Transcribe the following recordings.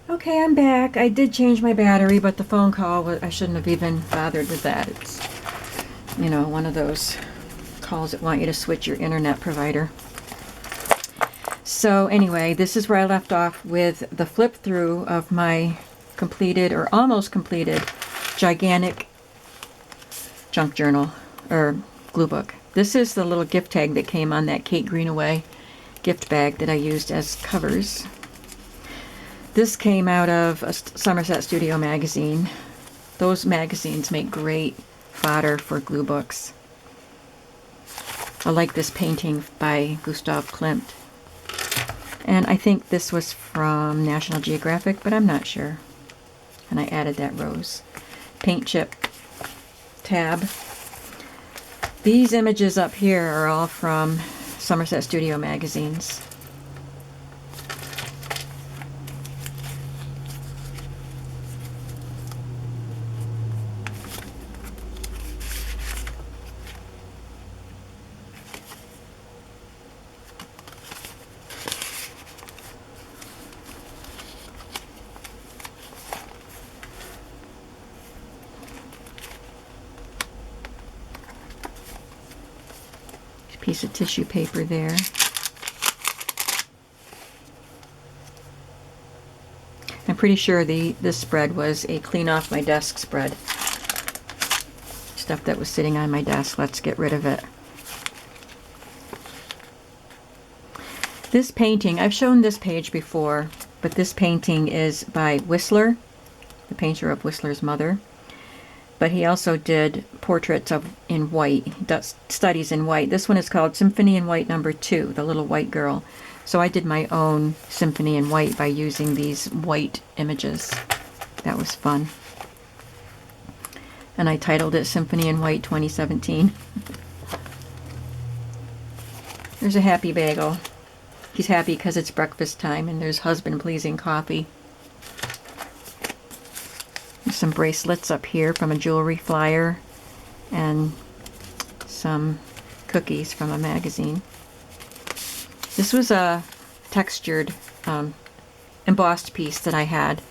Okay, I'm back. I did change my battery, but the phone call, I shouldn't have even bothered with that. It's, one of those calls that want you to switch your internet provider. So anyway, this is where I left off with the flip through of my completed or almost completed gigantic junk journal or glue book. This is the little gift tag that came on that Kate Greenaway gift bag that I used as covers. This came out of a Somerset Studio magazine. Those magazines make great fodder for glue books. I like this painting by Gustav Klimt. And I think this was from National Geographic, but I'm not sure. And I added that rose. Paint chip tab. These images up here are all from Somerset Studio magazines. Piece of tissue paper there. I'm pretty sure this spread was a clean off my desk spread. Stuff that was sitting on my desk. Let's get rid of it. This painting, I've shown this page before, but this painting is by Whistler, the painter of Whistler's mother. But he also did portraits in white. He does studies in white. This one is called Symphony in White No. 2, The Little White Girl. So I did my own Symphony in White by using these white images. That was fun. And I titled it Symphony in White 2017. There's a happy bagel. He's happy because it's breakfast time and there's husband-pleasing coffee. There's some bracelets up here from a jewelry flyer and some cookies from a magazine. This was a textured embossed piece that I had.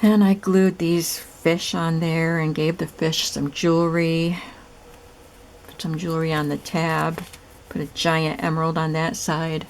And I glued these fish on there and gave the fish some jewelry. Put some jewelry on the tab. Put a giant emerald on that side.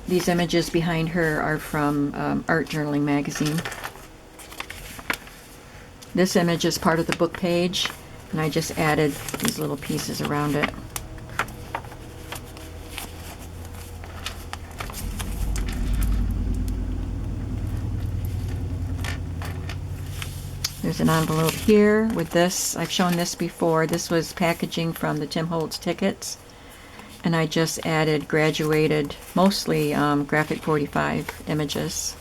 These images behind her are from Art Journaling magazine. This image is part of the book page, and I just added these little pieces around it. There's an envelope here with this. I've shown this before. This was packaging from the Tim Holtz tickets. And I just added graduated, mostly Graphic 45 images.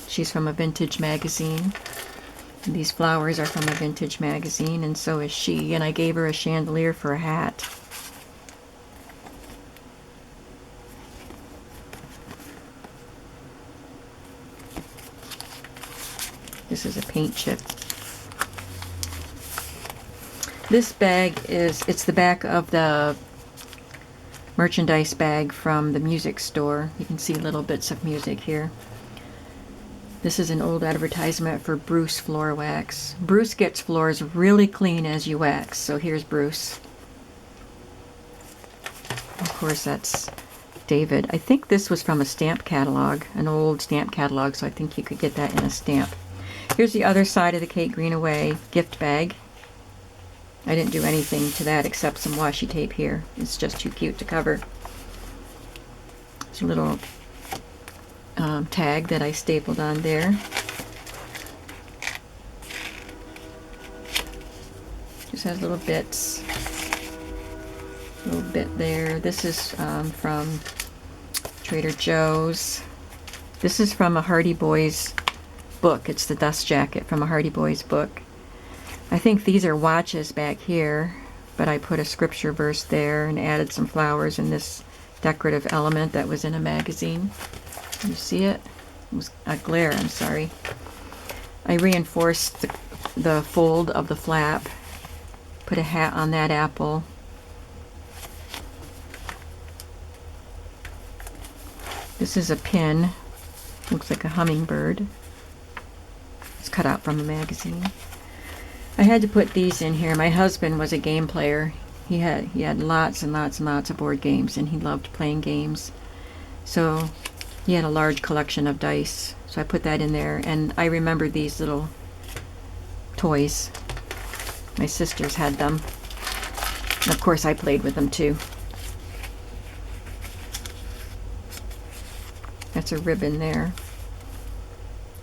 She's from a vintage magazine. These flowers are from a vintage magazine, and so is she. And I gave her a chandelier for a hat. This is a paint chip. This bag it's the back of the merchandise bag from the music store. You can see little bits of music here. This is an old advertisement for Bruce Floor Wax. Bruce gets floors really clean as you wax, so here's Bruce. Of course, that's David. I think this was from a stamp catalog, an old stamp catalog, so I think you could get that in a stamp. Here's the other side of the Kate Greenaway gift bag. I didn't do anything to that except some washi tape here. It's just too cute to cover. It's a little tag that I stapled on there. Just has little bits. A little bit there. This is from Trader Joe's. This is from a Hardy Boys book. It's the dust jacket from a Hardy Boys book. I think these are watches back here, but I put a scripture verse there and added some flowers in this decorative element that was in a magazine. You see it? It was a glare, I'm sorry. I reinforced the fold of the flap, put a hat on that apple. This is a pin, looks like a hummingbird. It's cut out from a magazine. I had to put these in here. My husband was a game player. He had lots and lots and lots of board games, and he loved playing games. So he had a large collection of dice. So I put that in there, and I remember these little toys. My sisters had them. And of course I played with them too. That's a ribbon there.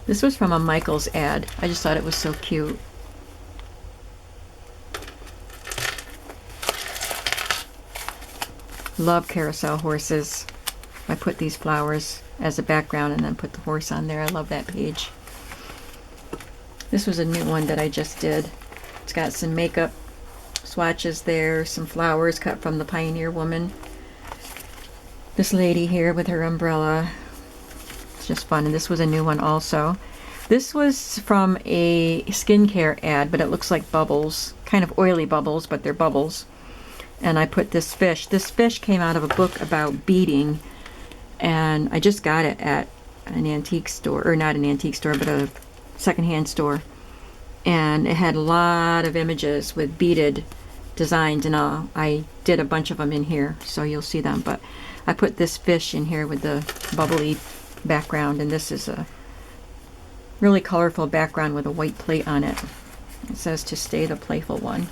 This was from a Michaels ad. I just thought it was so cute. Love carousel horses. I put these flowers as a background and then put the horse on there. I love that page. This was a new one that I just did. It's got some makeup swatches there, some flowers cut from the Pioneer Woman. This lady here with her umbrella. It's just fun, and this was a new one also. This was from a skincare ad, but it looks like bubbles, kind of oily bubbles, but they're bubbles. And I put this fish. This fish came out of a book about beading, and I just got it at an antique store, or not an antique store, but a secondhand store. And it had a lot of images with beaded designs and all. I did a bunch of them in here, so you'll see them. But I put this fish in here with the bubbly background, and this is a really colorful background with a white plate on it. It says to stay the playful one.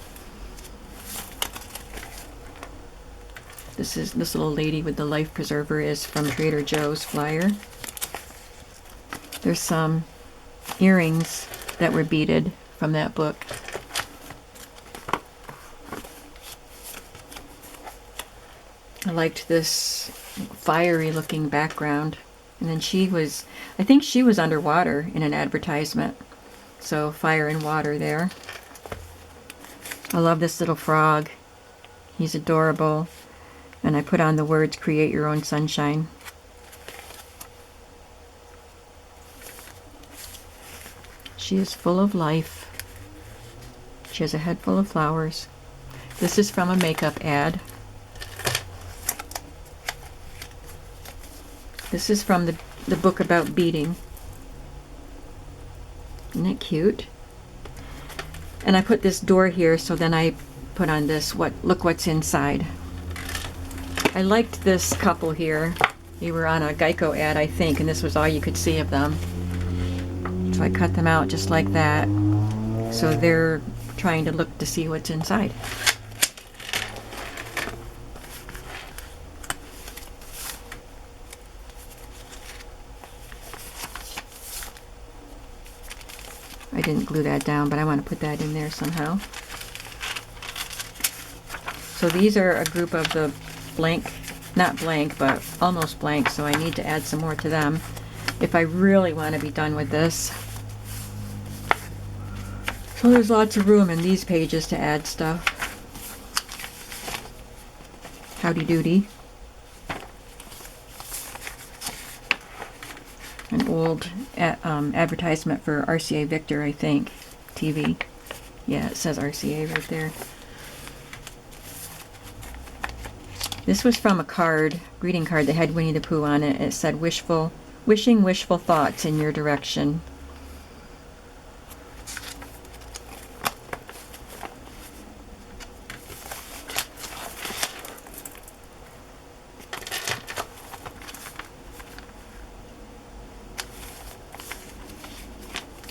This little lady with the life preserver is from Trader Joe's flyer. There's some earrings that were beaded from that book. I liked this fiery looking background. And then I think she was underwater in an advertisement. So fire and water there. I love this little frog. He's adorable. And I put on the words, create your own sunshine. She is full of life. She has a head full of flowers. This is from a makeup ad. This is from the book about beading. Isn't it cute? And I put this door here, so then I put on this, look what's inside. I liked this couple here. They were on a Geico ad, I think, and this was all you could see of them. So I cut them out just like that. So they're trying to look to see what's inside. I didn't glue that down, but I want to put that in there somehow. So these are a group of the blank, not blank, but almost blank, so I need to add some more to them if I really want to be done with this. So there's lots of room in these pages to add stuff. Howdy doody. An old advertisement for RCA Victor, I think, TV. Yeah, it says RCA right there. This was from a card, greeting card that had Winnie the Pooh on it. It said wishing wishful thoughts in your direction.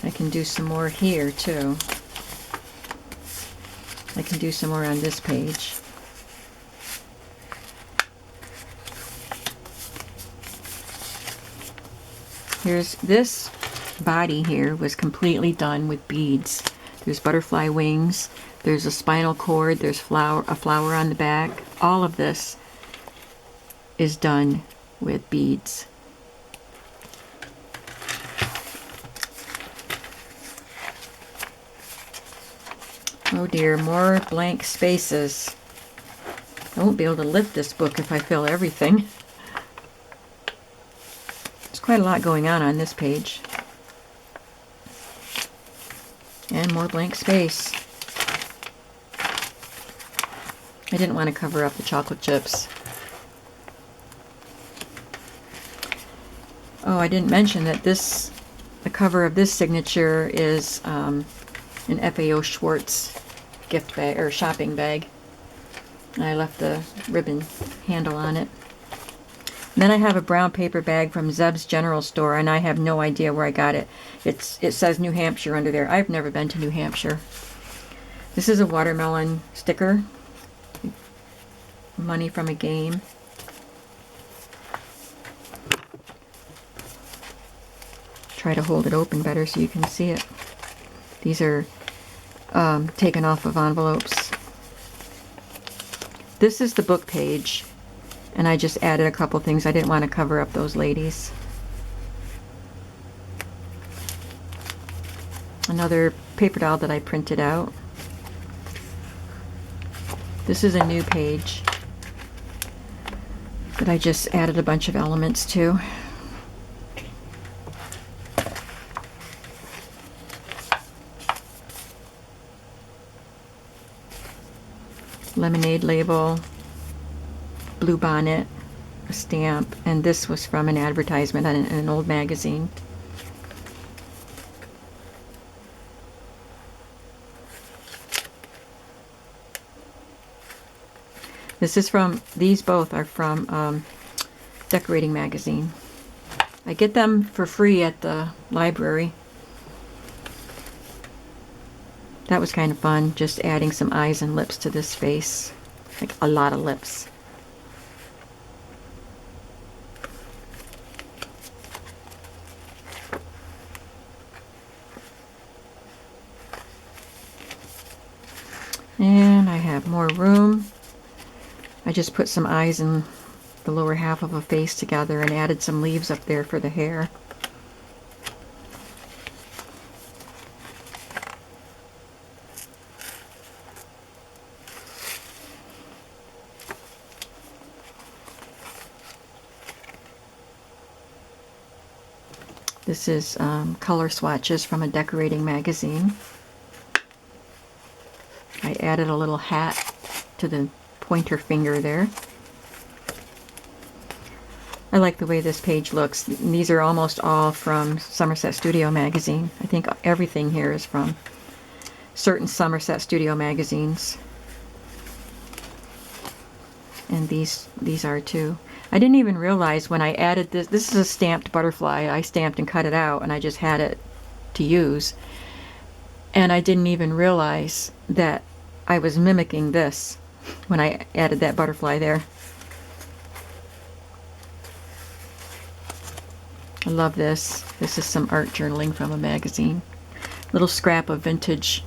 I can do some more here too. I can do some more on this page. Here's this body here was completely done with beads. There's butterfly wings, there's a spinal cord, there's a flower on the back. All of this is done with beads. Oh dear, more blank spaces. I won't be able to lift this book if I fill everything. There's quite a lot going on this page. And more blank space. I didn't want to cover up the chocolate chips. Oh, I didn't mention that the cover of this signature is an FAO Schwartz gift bag or shopping bag. And I left the ribbon handle on it. And then I have a brown paper bag from Zeb's General Store, and I have no idea where I got it. It says New Hampshire under there. I've never been to New Hampshire. This is a watermelon sticker. Money from a game. Try to hold it open better so you can see it. These are taken off of envelopes. This is the book page, and I just added a couple things. I didn't want to cover up those ladies. Another paper doll that I printed out. This is a new page that I just added a bunch of elements to. Lemonade label, blue bonnet, a stamp, and this was from an advertisement in an old magazine. These both are from Decorating Magazine. I get them for free at the library. That was kind of fun, just adding some eyes and lips to this face. Like a lot of lips. And I have more room. I just put some eyes in the lower half of a face together and added some leaves up there for the hair. This is color swatches from a Decorating Magazine. I added a little hat to the pointer finger there. I like the way this page looks. These are almost all from Somerset Studio Magazine. I think everything here is from certain Somerset Studio magazines. And these are too. I didn't even realize when I added this. This is a stamped butterfly. I stamped and cut it out, and I just had it to use. And I didn't even realize that I was mimicking this when I added that butterfly there. I love this. This is some art journaling from a magazine. Little scrap of vintage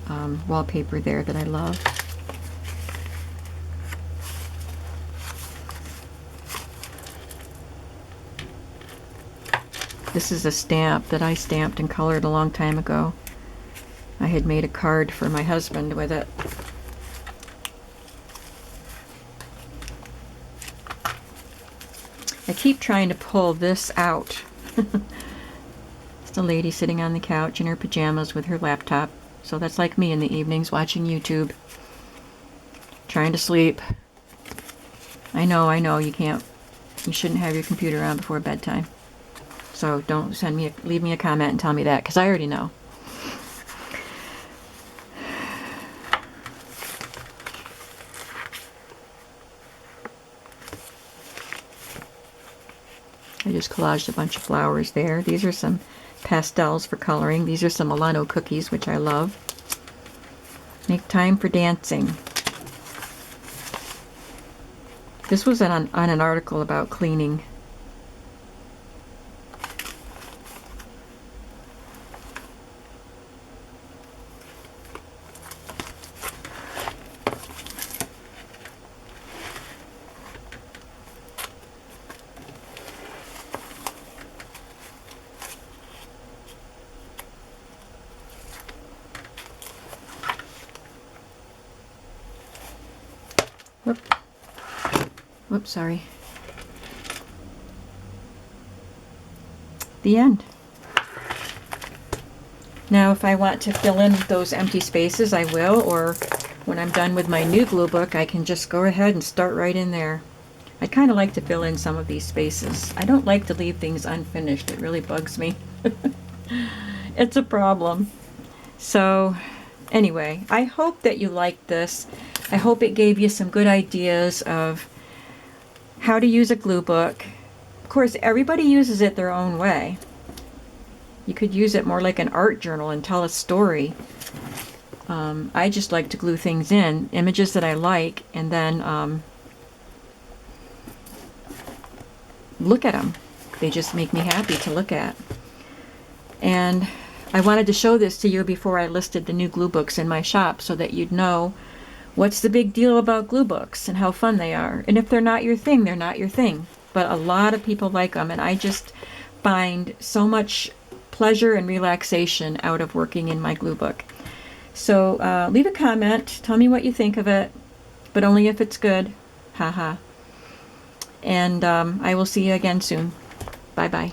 wallpaper there that I love. This is a stamp that I stamped and colored a long time ago. I had made a card for my husband with it. I keep trying to pull this out. It's a lady sitting on the couch in her pajamas with her laptop. So that's like me in the evenings watching YouTube. Trying to sleep. I know, you shouldn't have your computer on before bedtime. So don't leave me a comment and tell me that, because I already know. I just collaged a bunch of flowers there. These are some pastels for coloring. These are some Milano cookies, which I love. Make time for dancing. This was on an article about cleaning. Whoops, sorry. The end. Now if I want to fill in those empty spaces, I will, or when I'm done with my new glue book, I can just go ahead and start right in there. I kind of like to fill in some of these spaces. I don't like to leave things unfinished. It really bugs me. It's a problem. So anyway, I hope that you liked this. I hope it gave you some good ideas of how to use a glue book. Of course, everybody uses it their own way. You could use it more like an art journal and tell a story. I just like to glue things in, images that I like, and then look at them. They just make me happy to look at. And I wanted to show this to you before I listed the new glue books in my shop so that you'd know what's the big deal about glue books and how fun they are. And if they're not your thing, they're not your thing. But a lot of people like them, and I just find so much pleasure and relaxation out of working in my glue book. So leave a comment, tell me what you think of it, but only if it's good. Haha. And I will see you again soon. Bye bye.